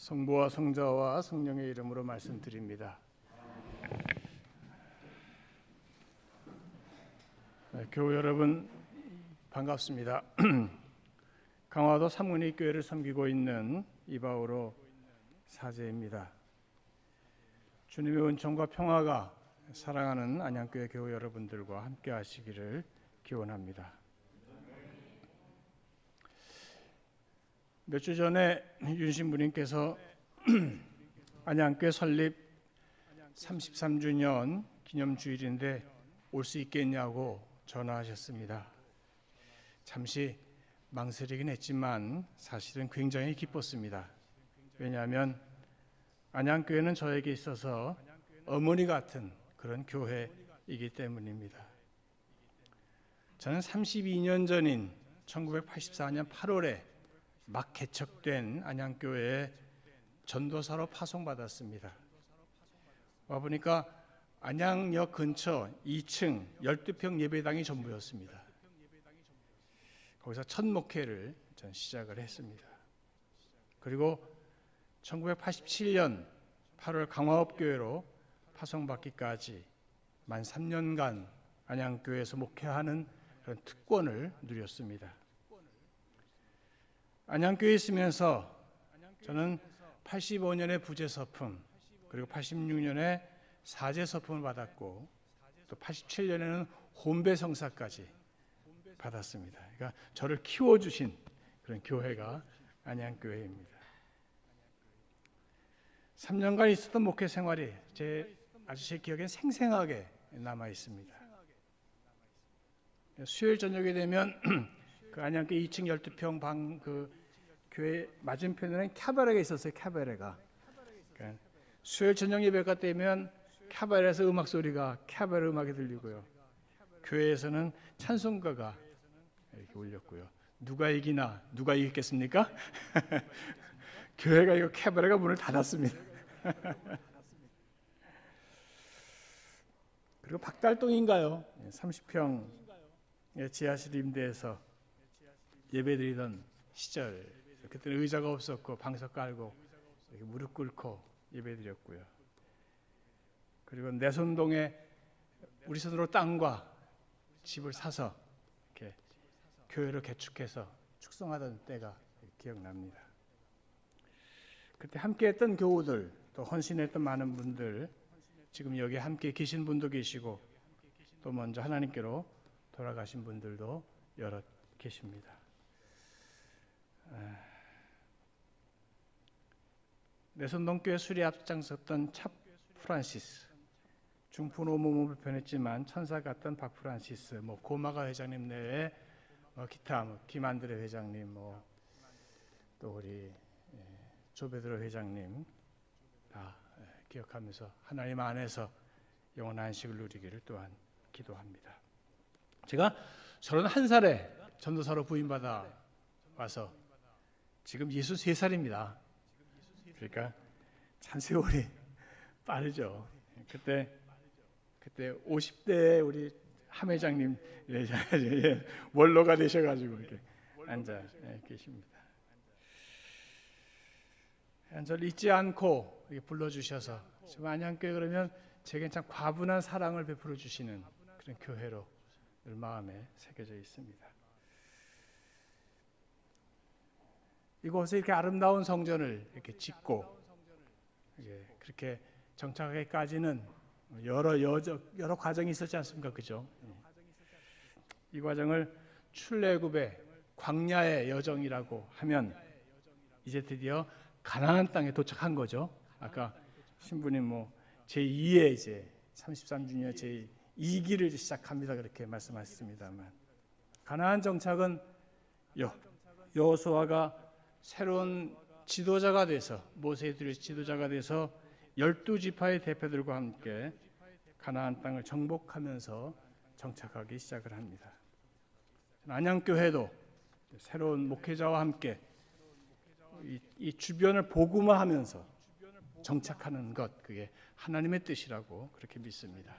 성부와 성자와 성령의 이름으로 말씀드립니다. 교우 여러분 반갑습니다. 강화도 삼문익교회를 섬기고 있는 이바오로 사제입니다. 주님의 은총과 평화가 사랑하는 안양교회 교우 여러분들과 함께 하시기를 기원합니다. 몇 주 전에 윤 신부님께서 안양교회 설립 33주년 기념주일인데 올 수 있겠냐고 전화하셨습니다. 잠시 망설이긴 했지만 사실은 굉장히 기뻤습니다. 왜냐하면 안양교회는 저에게 있어서 어머니 같은 그런 교회이기 때문입니다. 저는 32년 전인 1984년 8월에 막 개척된 안양교회에 전도사로 파송받았습니다. 와보니까 안양역 근처 2층 12평 예배당이 전부였습니다. 거기서 첫 목회를 전 시작을 했습니다. 그리고 1987년 8월 강화읍교회로 파송받기까지 만 3년간 안양교회에서 목회하는 그런 특권을 누렸습니다. 안양교회에 있으면서 저는 85년에 부재서품, 그리고 86년에 사제서품을 받았고 또 87년에는 혼배성사까지 받았습니다. 그러니까 저를 키워주신 그런 교회가 안양교회입니다. 3년간 있었던 목회 생활이 제 기억에 생생하게 남아 있습니다. 수요일 저녁이 되면 그 안양교회 2층 12평 방 그 교회 맞은편에는 캐바레가 있었어요. 캐바레가. 그러니까 수요일 저녁 예배가 되면 캐바레에서 음악 소리가 캐바레 음악이 들리고요. 교회에서는 찬송가가 이렇게 울렸고요. 누가 이기나 누가 이겼겠습니까? 교회가 이거 캐바레가 문을 닫았습니다. 그리고 박달동인가요? 30평의 지하실 임대해서 예배드리던 시절, 그때는 의자가 없었고 방석 깔고 이렇게 무릎 꿇고 예배드렸고요. 그리고 내손동에 우리 손으로 땅과 집을 사서 이렇게 교회를 개축해서 축성하던 때가 기억납니다. 그때 함께했던 교우들, 또 헌신했던 많은 분들, 지금 여기 함께 계신 분도 계시고 또 먼저 하나님께로 돌아가신 분들도 여럿 계십니다. 내손동교회 수리 앞장섰던 찹 프란시스, 중풍으로 몸을 불편했지만 천사 같던 박 프란시스, 고마가 회장님 내외 기타 김한드레 회장님, 또 우리 조베드로 회장님 다 기억하면서 하나님 안에서 영원한 안식을 누리기를 또한 기도합니다. 제가 31살에 전도사로 부임받아 와서 지금 63살입니다. 그러니까 참 세월이 빠르죠. 그때 50대에 우리 함 회장님 원로가 되셔가지고 이렇게 앉아 계십니다. 저를 잊지 않고 이렇게 불러주셔서 지금 안양교회 그러면 제게 참 과분한 사랑을 베풀어 주시는 그런 교회로 늘 마음에 새겨져 있습니다. 이곳에 이렇게 아름다운 성전을 이렇게 짓고 그렇게 정착하기까지는 여러 과정이 있었지 않습니까? 그죠? 이 과정을 출애굽의 광야의 여정이라고 하면 이제 드디어 가나안 땅에 도착한 거죠. 아까 신부님 제2의 이제 33주년 제2기를 시작합니다. 그렇게 말씀하셨습니다만 가나안 정착은 여호수아가 새로운 지도자가 돼서 모세들의 지도자가 돼서 12지파의 대표들과 함께 가나안 땅을 정복하면서 정착하기 시작을 합니다. 안양교회도 새로운 목회자와 함께 이 주변을 복음화하면서 정착하는 것, 그게 하나님의 뜻이라고 그렇게 믿습니다.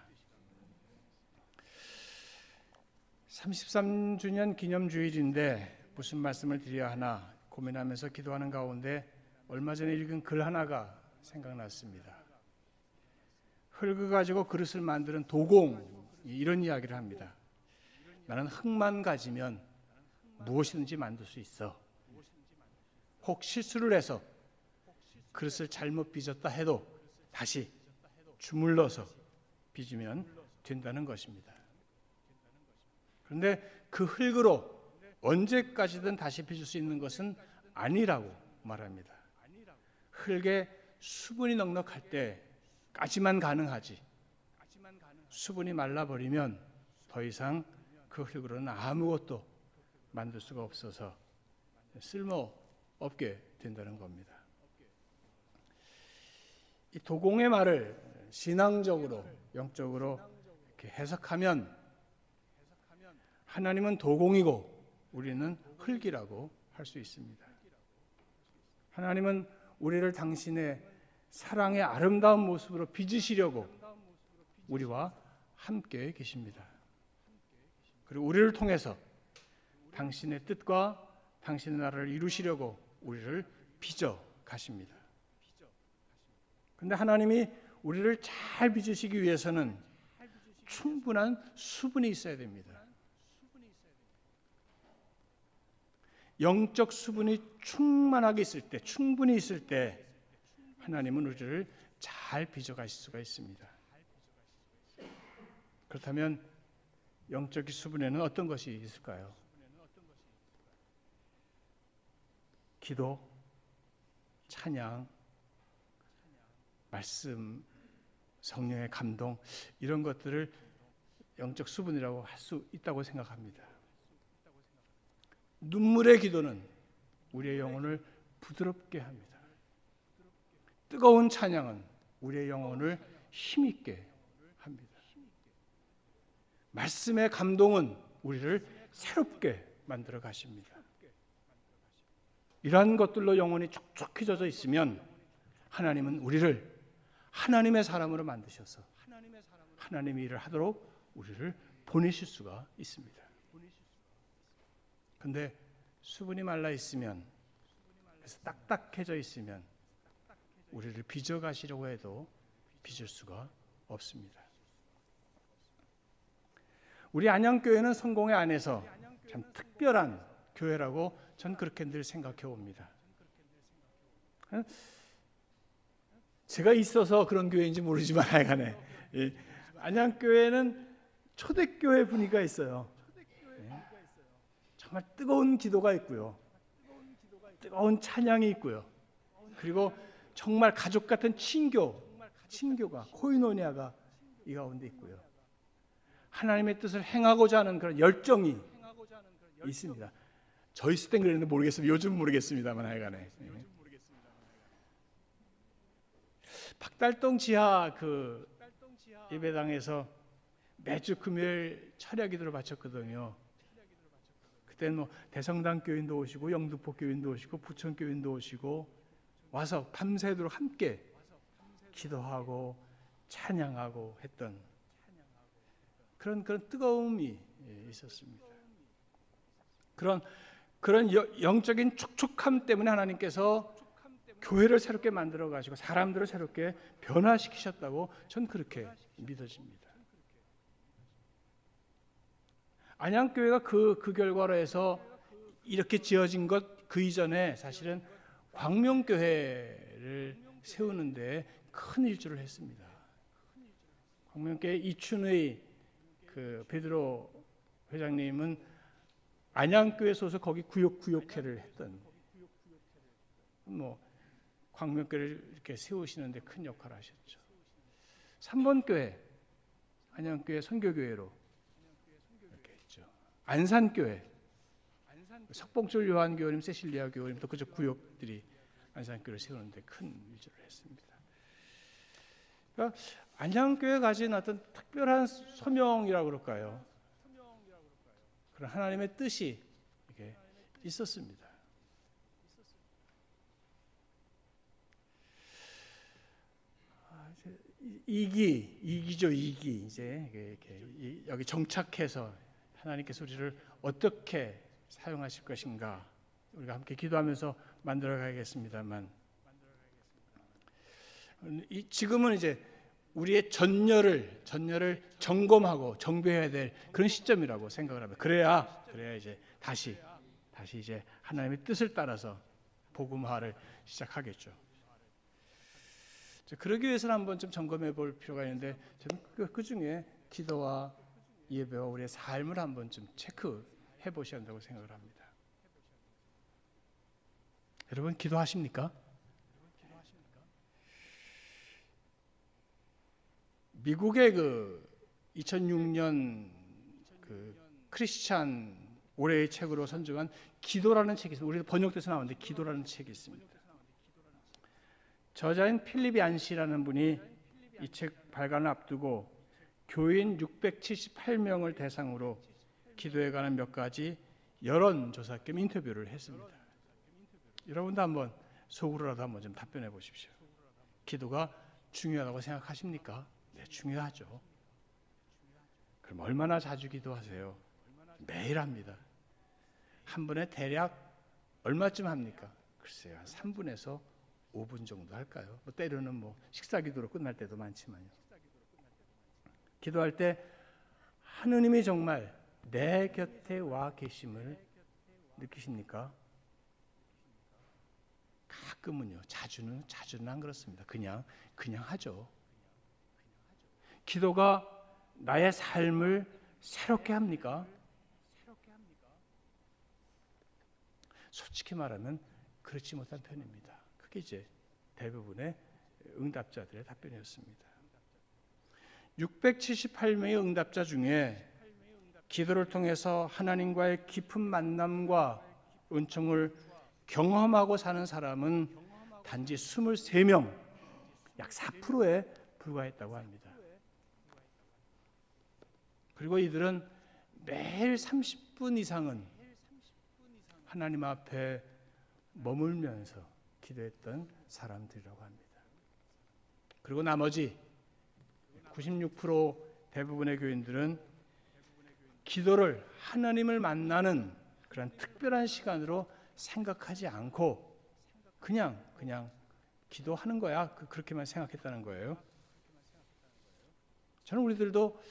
33주년 기념주일인데 무슨 말씀을 드려야 하나 고민하면서 기도하는 가운데 얼마 전에 읽은 글 하나가 생각났습니다. 흙을 가지고 그릇을 만드는 도공, 이런 이야기를 합니다. 나는 흙만 가지면 무엇이든지 만들 수 있어. 혹 실수를 해서 그릇을 잘못 빚었다 해도 다시 주물러서 빚으면 된다는 것입니다. 그런데 그 흙으로 언제까지든 다시 빚을 수 있는 것은 아니라고 말합니다. 흙에 수분이 넉넉할 때까지만 가능하지, 수분이 말라버리면 더 이상 그 흙으로는 아무것도 만들 수가 없어서 쓸모없게 된다는 겁니다. 이 도공의 말을 신앙적으로, 영적으로 이렇게 해석하면 하나님은 도공이고 우리는 흙이라고 할 수 있습니다. 하나님은 우리를 당신의 사랑의 아름다운 모습으로 빚으시려고 우리와 함께 계십니다. 그리고 우리를 통해서 당신의 뜻과 당신의 나라를 이루시려고 우리를 빚어 가십니다. 그런데 하나님이 우리를 잘 빚으시기 위해서는 충분한 수분이 있어야 됩니다. 영적 수분이 충만하게 있을 때, 충분히 있을 때 하나님은 우리를 잘 빚어가실 수가 있습니다. 그렇다면 영적 수분에는 어떤 것이 있을까요? 기도, 찬양, 말씀, 성령의 감동, 이런 것들을 영적 수분이라고 할 수 있다고 생각합니다. 눈물의 기도는 우리의 영혼을 부드럽게 합니다. 뜨거운 찬양은 우리의 영혼을 힘있게 합니다. 말씀의 감동은 우리를 새롭게 만들어 가십니다. 이러한 것들로 영혼이 촉촉히 젖어 있으면 하나님은 우리를 하나님의 사람으로 만드셔서 하나님의 일을 하도록 우리를 보내실 수가 있습니다. 그런데 수분이 말라 있으면, 그래서 딱딱해져 있으면 우리를 빚어 가시려고 해도 빚을 수가 없습니다. 우리 안양교회는 성공회 안에서 참 특별한 교회라고 전 그렇게 늘 생각해 옵니다. 제가 있어서 그런 교회인지 모르지만 하여간에 안양교회는 초대교회 분위기가 있어요. 정말 뜨거운 기도가 있고요, 뜨거운 찬양이 있고요, 그리고 정말 가족 같은 친교가, 코이노니아가 이 가운데 있고요, 하나님의 뜻을 행하고자 하는 그런 열정이 있습니다. 저 있을 땐 그랬는데 모르겠습니다. 요즘 모르겠습니다만 하여간에 박달동 지하 그 예배당에서 매주 금요일 철야 기도를 바쳤거든요. 그때는 뭐 대성당 교인도 오시고 영등포 교인도 오시고 부천 교인도 오시고 와서 밤새도록 함께 기도하고 찬양하고 했던 그런 뜨거움이 있었습니다. 그런 영적인 촉촉함 때문에 하나님께서 교회를 새롭게 만들어 가시고 사람들을 새롭게 변화시키셨다고 전 그렇게 믿어집니다. 안양교회가 그 결과로 해서 이렇게 지어진 것 그 이전에 사실은 광명교회를 세우는데 큰 일조를 했습니다. 광명교회 이춘의 그 베드로 회장님은 안양교회 소속 거기 구역회를 했던, 뭐 광명교회를 이렇게 세우시는데 큰 역할을 하셨죠. 3번 교회, 안양교회 선교교회로 이렇게 했죠. 안산교회, 석봉철 요한교회님, 세실리아 교회님도 그쪽 구역들이 안산교회를 세우는데 큰 일조를 했습니다. 그러니까 안양교회가 가진 어떤 특별한 소명이라고 그럴까요? 그런 하나님의 뜻이 이렇게 있었습니다. 이기죠. 이제 이렇게 여기 정착해서 하나님께서 우리를 어떻게 사용하실 것인가 우리가 함께 기도하면서 만들어 가야겠습니다만, 지금은 이제 우리의 전열을 점검하고 정비해야 될 그런 시점이라고 생각을 합니다. 그래야 이제 다시 이제 하나님의 뜻을 따라서 복음화를 시작하겠죠. 그러기 위해서는 한번 좀 점검해 볼 필요가 있는데, 그 중에 기도와 예배와 우리의 삶을 한번 좀 체크해 보셔야 한다고 생각을 합니다. 여러분 기도하십니까? 미국의 그 2006년 그 크리스찬 올해의 책으로 선정한 기도라는 책이 있습니다. 우리도 번역돼서 나오는데 기도라는 책이 있습니다. 저자인 필립 얀시라는 분이 이 책 발간을 앞두고 교인 678명을 대상으로 기도에 관한 몇 가지 여론조사 겸 인터뷰를 했습니다. 여러분도 한번 속으로라도 한번 좀 답변해 보십시오. 기도가 중요하다고 생각하십니까? 네, 중요하죠. 그럼 얼마나 자주 기도하세요? 매일 합니다. 한 번에 대략 얼마쯤 합니까? 글쎄요, 한 3분에서 5분 정도 할까요? 때로는 식사 기도로 끝날 때도 많지만요. 기도할 때 하느님이 정말 내 곁에 와 계심을 느끼십니까? 가끔은요. 자주는 안 그렇습니다. 그냥 하죠. 기도가 나의 삶을 새롭게 합니까? 솔직히 말하면 그렇지 못한 편입니다. 그게 이제 대부분의 응답자들의 답변이었습니다. 678명의 응답자 중에 기도를 통해서 하나님과의 깊은 만남과 은총을 경험하고 사는 사람은 단지 23명, 약 4%에 불과했다고 합니다. 그리고 이들은 매일 30분 이상은 하나님 앞에 머물면서 기도했던 사람들이라고 합니다. 그리고 나머지 96% 대부분의 교인들은 기도를 하나님을 만나는 그런 특별한 시간으로 생각하지 않고 그냥 기도하는 거야. 그렇게만 생각했다는 거예요. 저는 우리들도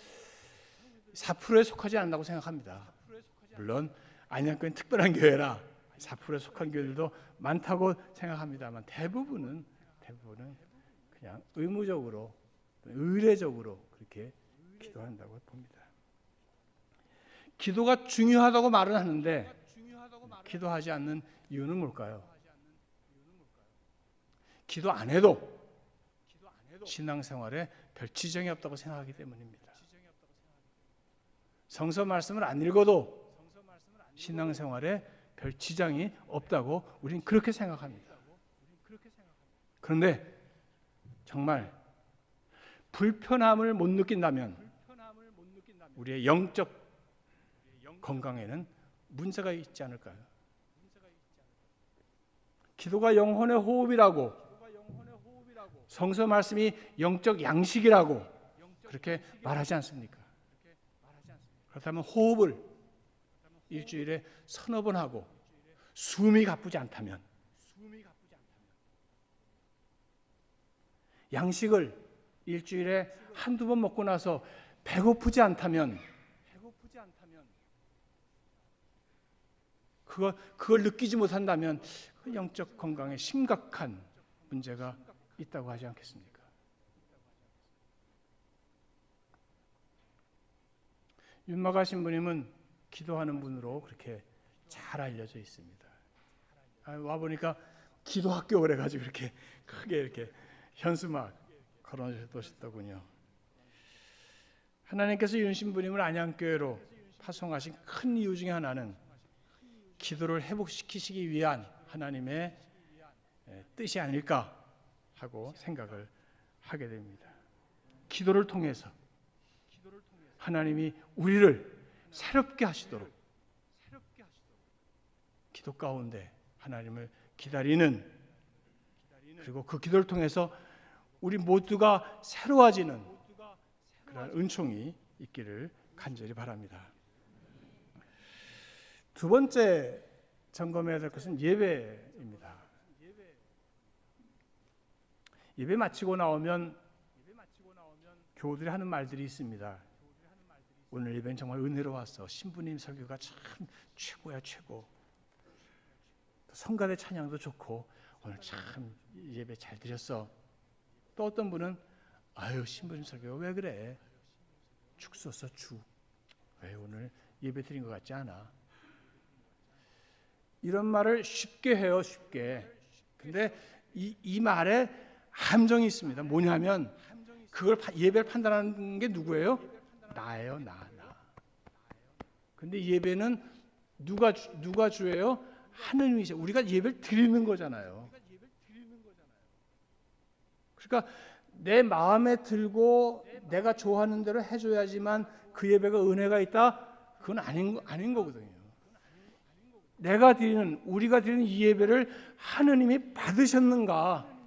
4%에 속하지 않는다고 생각합니다. 물론 안양교회는 특별한 교회라 4%에 속한 교회들도 많다고 생각합니다만 대부분은 그냥 의무적으로, 의례적으로 그렇게 기도한다고 봅니다. 기도가 중요하다고 말은 하는데 기도하지 않는 이유는 뭘까요? 기도 안 해도 신앙생활에 별 지장이 없다고 생각하기 때문입니다. 성서 말씀을 안 읽어도 신앙생활에 별 지장이 없다고 우리는 그렇게 생각합니다. 그런데 정말 불편함을 못 느낀다면 우리의 영적 건강에는 문제가 있지 않을까요? 기도가 영혼의 호흡이라고, 성서 말씀이 영적 양식이라고 그렇게 말하지 않습니까? 그렇다면 호흡을 일주일에 서너 번 하고 숨이 가쁘지 않다면, 양식을 일주일에 한두 번 먹고 나서 배고프지 않다면, 그걸 느끼지 못한다면 그 영적 건강에 심각한 문제가 있다고 하지 않겠습니까? 윤마가 신부님은 기도하는 분으로 그렇게 잘 알려져 있습니다. 와 보니까 기도학교 그래가지고 이렇게 크게 이렇게 현수막 걸어놓으셨더군요. 하나님께서 윤 신부님을 안양교회로 파송하신 큰 이유 중에 하나는 기도를 회복시키시기 위한 하나님의 뜻이 아닐까 하고 생각을 하게 됩니다. 기도를 통해서 하나님이 우리를 새롭게 하시도록 기도 가운데 하나님을 기다리는, 그리고 그 기도를 통해서 우리 모두가 새로워지는 그런 은총이 있기를 간절히 바랍니다. 두 번째 점검해야 될 것은 예배입니다. 예배 마치고 나오면 교우들이 하는 말들이 있습니다. 오늘 예배는 정말 은혜로웠어. 신부님 설교가 참 최고야, 최고. 성가대 찬양도 좋고 오늘 참 예배 잘 드렸어. 또 어떤 분은 아유, 신부님 설교가 왜 그래? 죽 썼어, 죽. 왜 오늘 예배 드린 것 같지 않아? 이런 말을 쉽게 해요, 쉽게. 근데 이 말에 함정이 있습니다. 뭐냐면 그걸 예배를 판단하는 게 누구예요? 나예요, 나. 근데 예배는 누가 주예요? 하느님이세요. 우리가 예배를 드리는 거잖아요. 그러니까 내 마음에 들고 내가 좋아하는 대로 해줘야지만 그 예배가 은혜가 있다? 그건 아닌 거거든요. 우리가 드리는 이 예배를 하느님이 받으셨는가?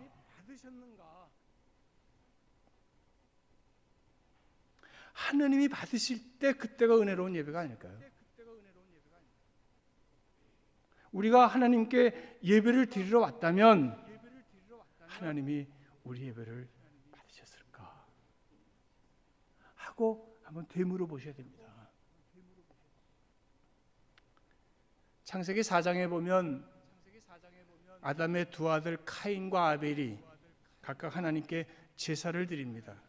하느님이 받으실 때 그때가 은혜로운 예배가 아닐까요? 우리가 하나님께 예배를 드리러 왔다면 하나님이 우리 예배를 받으셨을까 하고 한번 되물어 보셔야 됩니다. 창세기 4장에 보면 아담의 두 아들 카인과 아벨이 각각 하나님께 제사를 드립니다.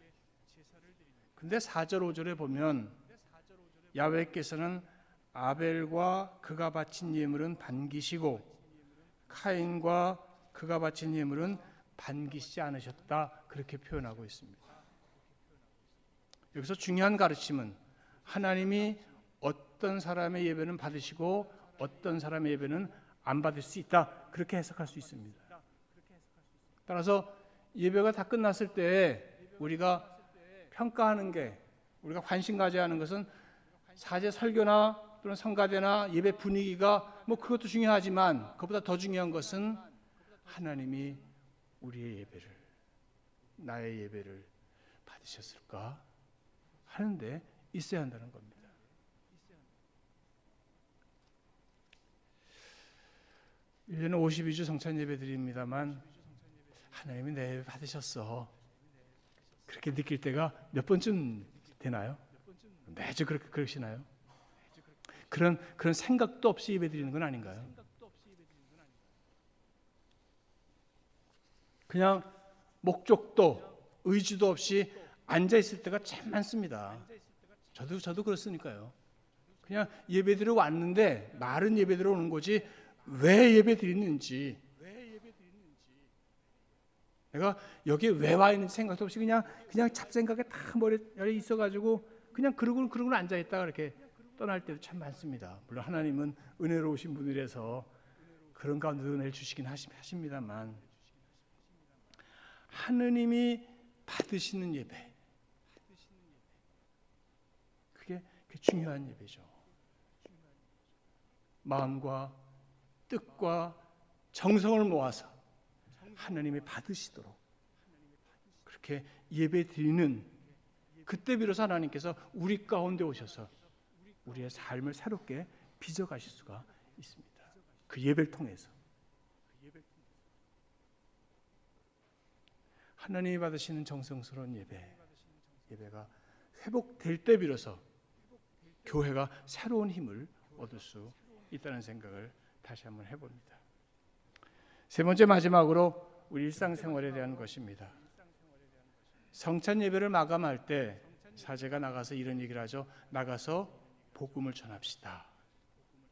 근데 4절 5절에 보면 야훼께서는 아벨과 그가 바친 예물은 반기시고 카인과 그가 바친 예물은 반기시지 않으셨다, 그렇게 표현하고 있습니다. 여기서 중요한 가르침은 하나님이 어떤 사람의 예배는 받으시고 어떤 사람의 예배는 안 받을 수 있다, 그렇게 해석할 수 있습니다. 따라서 예배가 다 끝났을 때 우리가 평가하는 게, 우리가 관심 가져야 하는 것은 사제 설교나 또는 성가대나 예배 분위기가 그것도 중요하지만 그것보다 더 중요한 것은 하나님이 우리의 예배를, 나의 예배를 받으셨을까 하는데 있어야 한다는 겁니다. 일 년에 52주 성찬 예배 드립니다만 하나님이 내 예배 받으셨어, 그렇게 느낄 때가 몇 번쯤 되나요? 매주 그러시나요? 그런 생각도 없이 예배 드리는 건 아닌가요? 그냥 목적도 의지도 없이 앉아 있을 때가 참 많습니다. 저도 그렇으니까요. 그냥 예배 드리러 왔는데 말은 예배 드리러 오는 거지 왜 예배 드리는지, 내가 여기에 왜 와 있는지 생각도 없이 그냥 잡생각에 다 머리에 있어가지고 그냥 그러고 앉아 있다가 이렇게 떠날 때도 참 많습니다. 물론 하나님은 은혜로우신 분이라서 그런 가운데도 은혜를 주시긴 하십니다만, 하느님이 받으시는 예배, 그게 중요한 예배죠. 마음과 뜻과 정성을 모아서 하나님이 받으시도록 그렇게 예배 드리는, 그때 비로소 하나님께서 우리 가운데 오셔서 우리의 삶을 새롭게 빚어가실 수가 있습니다. 그 예배를 통해서. 하나님이 받으시는 정성스러운 예배가 회복될 때 비로소 교회가 새로운 힘을 얻을 수 있다는 생각을 다시 한번 해봅니다. 세 번째, 마지막으로 우리 일상생활에 대한 것입니다. 성찬 예배를 마감할 때 사제가 나가서 이런 얘기를 하죠. 나가서 복음을 전합시다.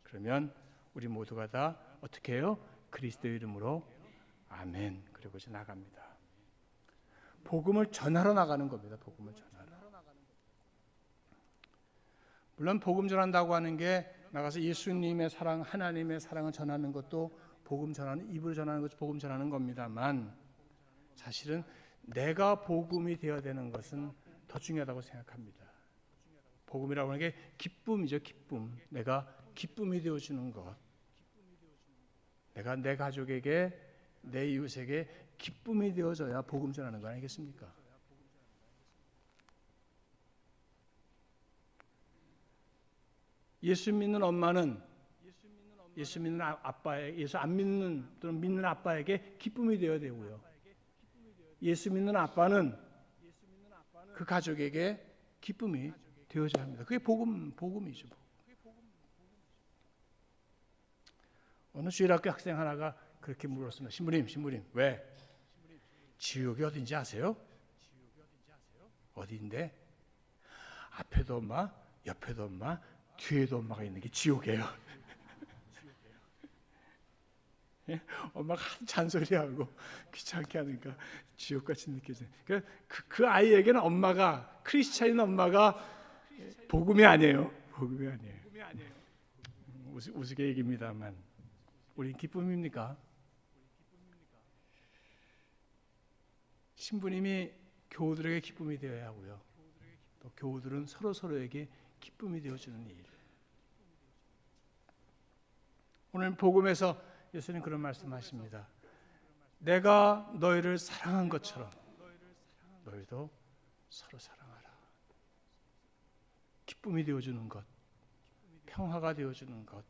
그러면 우리 모두가 다 어떻게 해요? 그리스도의 이름으로 아멘. 그리고 이제 나갑니다. 복음을 전하러 나가는 겁니다. 복음을 전하러. 물론 복음 전한다고 하는 게 나가서 예수님의 사랑, 하나님의 사랑을 전하는 것도 복음 전하는, 입으로 전하는 것도 복음 전하는 겁니다만, 사실은 내가 복음이 되어야 되는 것은 더 중요하다고 생각합니다. 복음이라고 하는 게 기쁨이죠, 기쁨. 내가 기쁨이 되어주는 것. 내가 내 가족에게, 내 이웃에게 기쁨이 되어져야 복음 전하는 거 아니겠습니까? 예수 믿는 엄마는 예수 믿는 아빠에게, 예수 안 믿는 또는 믿는 아빠에게 기쁨이 되어야 되고요. 예수 믿는 아빠는 그 가족에게 기쁨이 되어져야 합니다. 그게 복음이죠. 어느 주일학교 학생 하나가 그렇게 물었습니다. 신부님, 왜? 지옥이 어딘지 아세요? 어디인데? 앞에도 엄마, 옆에도 엄마, 뒤에도 엄마가 있는 게 지옥이에요. 엄마가 하도 잔소리하고 귀찮게 하니까 지옥같이 느껴져요. 그 아이에게는 엄마가, 크리스찬인 엄마가 복음이 아니에요. 복음이 아니에요. 우스개 얘기입니다만 우린 기쁨입니까? 신부님이 교우들에게 기쁨이 되어야 하고요. 또 교우들은 서로에게 기쁨이 되어주는 일. 오늘 복음에서 예수님 그런 말씀하십니다. 내가 너희를 사랑한 것처럼 너희도 서로 사랑하라. 기쁨이 되어주는 것, 평화가 되어주는 것.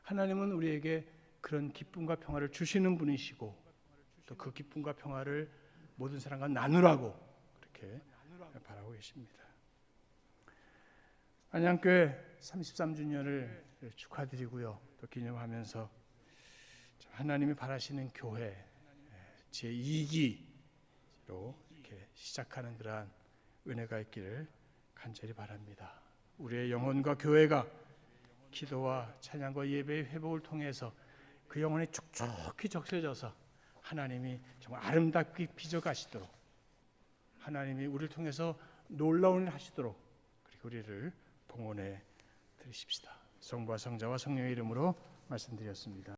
하나님은 우리에게 그런 기쁨과 평화를 주시는 분이시고 또 그 기쁨과 평화를 모든 사람과 나누라고 그렇게 바라고 계십니다. 안양교회 33주년을 축하드리고요. 또 기념하면서 하나님이 바라시는 교회 제2기로 이렇게 시작하는 그러한 은혜가 있기를 간절히 바랍니다. 우리의 영혼과 교회가 기도와 찬양과 예배의 회복을 통해서 그 영혼이 촉촉히 적셔져서 하나님이 정말 아름답게 빚어가시도록 하나님이 우리를 통해서 놀라운 일 하시도록 그리고 우리를 봉헌해 드리십시다. 성부와 성자와 성령의 이름으로 말씀드렸습니다.